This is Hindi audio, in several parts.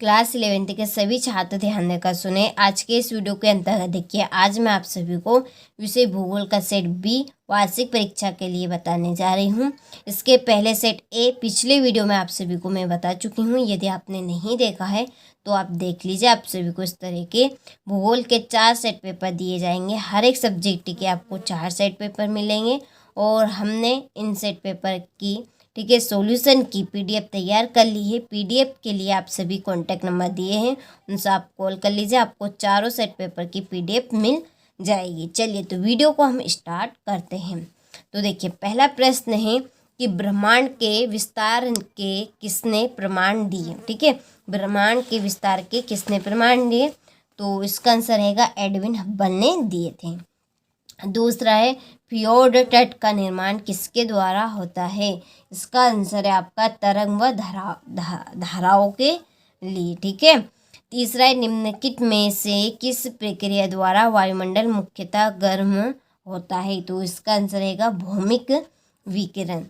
क्लास 11th के सभी छात्र ध्यान देकर सुने। आज के इस वीडियो के अंतर्गत देखिए, आज मैं आप सभी को विषय भूगोल का सेट बी वार्षिक परीक्षा के लिए बताने जा रही हूँ। इसके पहले सेट ए पिछले वीडियो में आप सभी को मैं बता चुकी हूँ। यदि आपने नहीं देखा है तो आप देख लीजिए। आप सभी को इस तरह के भूगोल के 4 सेट पेपर दिए जाएंगे। हर एक सब्जेक्ट के आपको 4 सेट पेपर मिलेंगे और हमने इन सेट पेपर की सॉल्यूशन की पीडीएफ तैयार कर ली है। पीडीएफ के लिए आप सभी कॉन्टैक्ट नंबर दिए हैं, उनसे आप कॉल कर लीजिए। आपको चारों सेट पेपर की पीडीएफ मिल जाएगी। चलिए तो वीडियो को हम स्टार्ट करते हैं। तो देखिए, पहला प्रश्न है कि ब्रह्मांड के विस्तार के किसने प्रमाण दिए। ठीक है, ब्रह्मांड के विस्तार के किसने प्रमाण दिए? तो इसका आंसर रहेगा एडविन हब्बल ने दिए थे। दूसरा है फ्योर्ड तट का निर्माण किसके द्वारा होता है? इसका आंसर है आपका तरंग व धाराओं के लिए। ठीक है। तीसरा है निम्नलिखित में से किस प्रक्रिया द्वारा वायुमंडल मुख्यतः गर्म होता है? तो इसका आंसर रहेगा भौमिक विकिरण।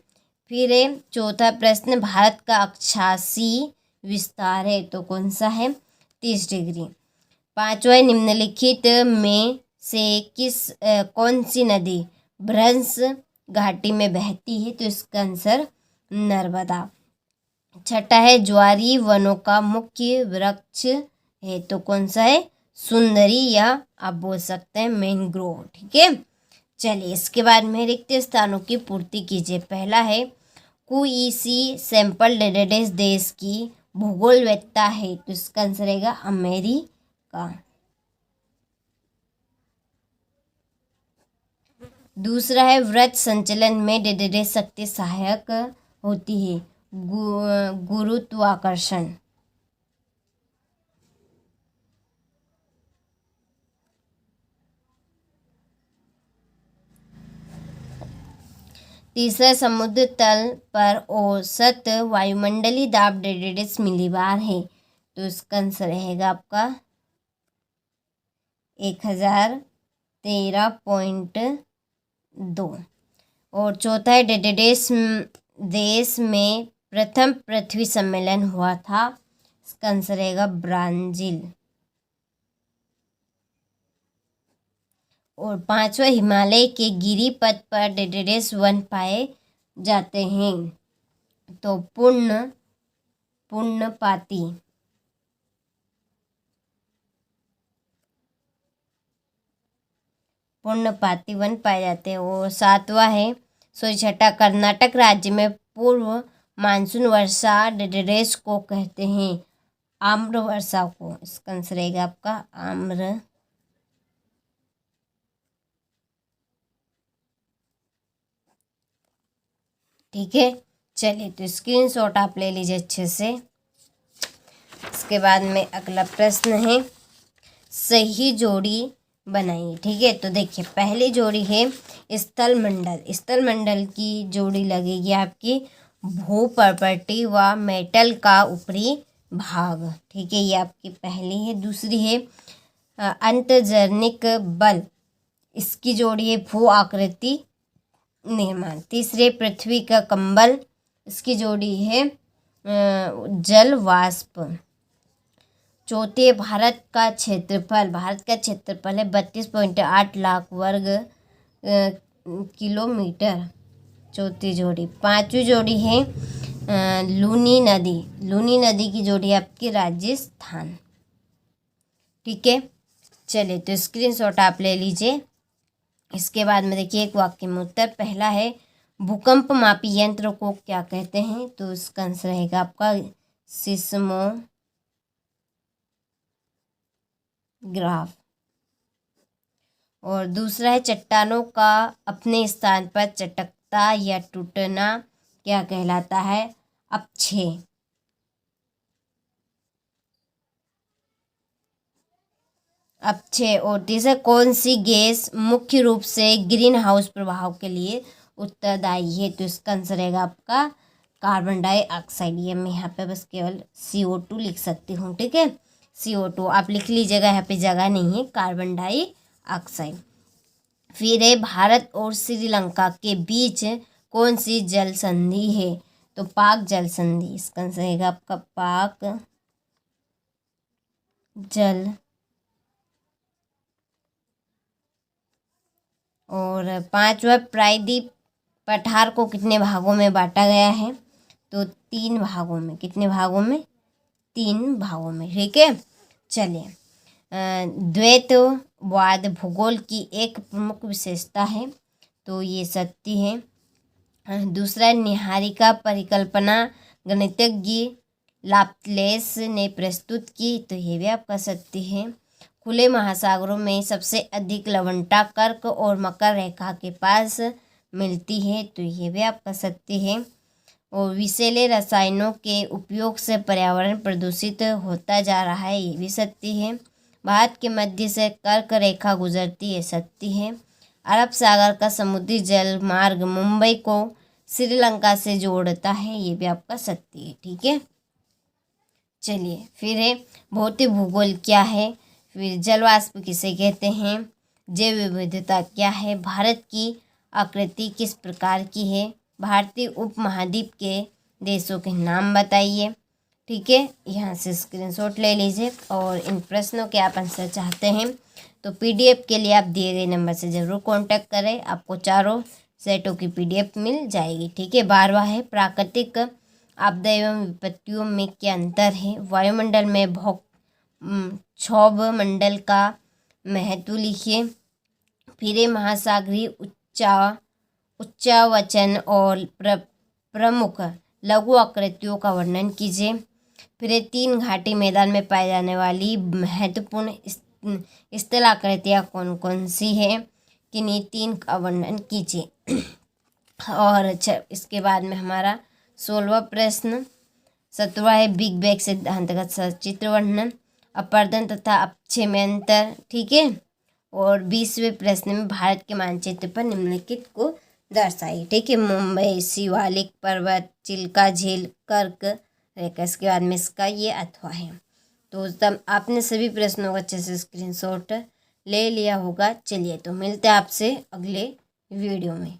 फिर है चौथा प्रश्न, भारत का अक्षांशीय विस्तार है तो कौन सा है? 30 डिग्री। पांचवा है निम्नलिखित में से कौन सी नदी भ्रंश घाटी में बहती है? तो इसका आंसर नर्मदा। छठा है ज्वारी वनों का मुख्य वृक्ष है तो कौन सा है? सुंदरी या आप बोल सकते हैं मैंग्रोव। ठीक है। चलिए, इसके बाद में रिक्त स्थानों की पूर्ति कीजिए। पहला है कुईसी सैंपल डेटाबेस देश की भूगोलवेत्ता है तो इसका आंसर रहेगा अमेरिका। दूसरा है व्रत संचलन में डेटाबेस शक्ति सहायक होती है गुरुत्वाकर्षण। तीसरा समुद्र तल पर औसत वायुमंडलीय दाब डेटाबेस मिलीबार है तो इसका आंसर रहेगा आपका 1013.2। और चौथा है डेटाबेस देश में प्रथम पृथ्वी सम्मेलन हुआ था। इसका आंसर रहेगा ब्राजील। और पांचवा हिमालय के गिरिपथ पर डेटाबेस वन पाए जाते हैं तो पुण्यपाती। पुण्यपाती वन पाए जाते हैं। और सातवां है छठा, कर्नाटक राज्य में पूर्व मानसून वर्षा डेटाबेस को कहते हैं आम्र वर्षा को। इसका आंसर रहेगा आपका आम्र। ठीक है। चलिए तो स्क्रीनशॉट आप ले लीजिए अच्छे से। इसके बाद में अगला प्रश्न है सही जोड़ी बनाइए। ठीक है। तो देखिए, पहली जोड़ी है स्थल मंडल की जोड़ी लगेगी आपकी भूपर्पटी व मेटल का ऊपरी भाग। ठीक है, ये आपकी पहली है। दूसरी है अंतर्जनिक बल, इसकी जोड़ी है भू आकृति निर्माण। तीसरे पृथ्वी का कंबल, इसकी जोड़ी है जल वाष्प। चौथे भारत का क्षेत्रफल है 32.8 लाख वर्ग किलोमीटर। चौथी जोड़ी। पांचवी जोड़ी है लूनी नदी की जोड़ी आपकी राजस्थान। ठीक है। चलिए तो स्क्रीनशॉट आप ले लीजिए। इसके बाद में देखिए एक वाक्य में उत्तर। पहला है भूकंप मापी यंत्र को क्या कहते हैं? तो इसका आंसर रहेगा आपका सिस्मोग्राफ। और दूसरा है चट्टानों का अपने स्थान पर चटकता या टूटना क्या कहलाता है? अपक्षय। और तीसरा कौन सी गैस मुख्य रूप से ग्रीन हाउस प्रभाव के लिए उत्तरदायी है? तो इसका आंसर रहेगा आपका कार्बन डाइऑक्साइड। ये मैं यहाँ पे बस केवल CO2 लिख सकती हूँ। ठीक है, CO2 आप लिख लीजिएगा, यहाँ पे जगह नहीं है, कार्बन डाइऑक्साइड। फिर है भारत और श्रीलंका के बीच कौन सी जल संधि है? तो पाक जल संधि। इसका आंसर रहेगा आपका पाक जल और 5वां प्रायद्वीप पठार को कितने भागों में बांटा गया है? तो 3 भागों में। कितने भागों में? 3 भागों में। ठीक है, चलिए। द्वैतवाद भूगोल की एक प्रमुख विशेषता है, तो ये सत्य है। दूसरा, निहारिका परिकल्पना गणितज्ञ लाप्लेस ने प्रस्तुत की, तो ये भी आपका सत्य है। खुले महासागरों में सबसे अधिक लवणता कर्क और मकर रेखा के पास मिलती है, तो ये भी आपका सत्य है। और विषैले रसायनों के उपयोग से पर्यावरण प्रदूषित होता जा रहा है, ये भी सत्य है। भारत के मध्य से कर्क रेखा गुजरती है, सत्य है। अरब सागर का समुद्री जल मार्ग मुंबई को श्रीलंका से जोड़ता है, ये भी आपका सत्य है। ठीक है, चलिए फिर है भौतिक भूगोल क्या है, फिर जलवाष्प किसे कहते हैं, जैव विविधता क्या है, भारत की आकृति किस प्रकार की है, भारतीय उपमहाद्वीप के देशों के नाम बताइए। ठीक है, यहाँ से स्क्रीनशॉट ले लीजिए और इन प्रश्नों के आप आंसर चाहते हैं तो पीडीएफ के लिए आप दिए गए नंबर से ज़रूर कांटेक्ट करें, आपको चारों सेटों की पीडीएफ मिल जाएगी। ठीक है, 12वां है प्राकृतिक आपदा एवं विपत्तियों में क्या अंतर है, वायुमंडल में क्षोभ मंडल का महत्व लिखिए, फिर महासागरीय उच्चावचन और प्रमुख लघु आकृतियों का वर्णन कीजिए, फिर 3 घाटी मैदान में पाई जाने वाली महत्वपूर्ण स्थल आकृतियाँ कौन कौन सी है, किन्हीं 3 का वर्णन कीजिए। और इसके बाद में हमारा 16वां प्रश्न 17वां है बिग बैंग सिद्धांत का सचित्र वर्णन, अपरदन तथा अपक्षय में अंतर। ठीक है, और 20वें प्रश्न में भारत के मानचित्र पर निम्नलिखित को दर्शाइए। ठीक है, मुंबई, शिवालिक पर्वत, चिल्का झील, कर्क रेखा, इसके बाद में इसका ये अथवा है। तो तब आपने सभी प्रश्नों का अच्छे से स्क्रीनशॉट ले लिया होगा। चलिए, तो मिलते हैं आपसे अगले वीडियो में।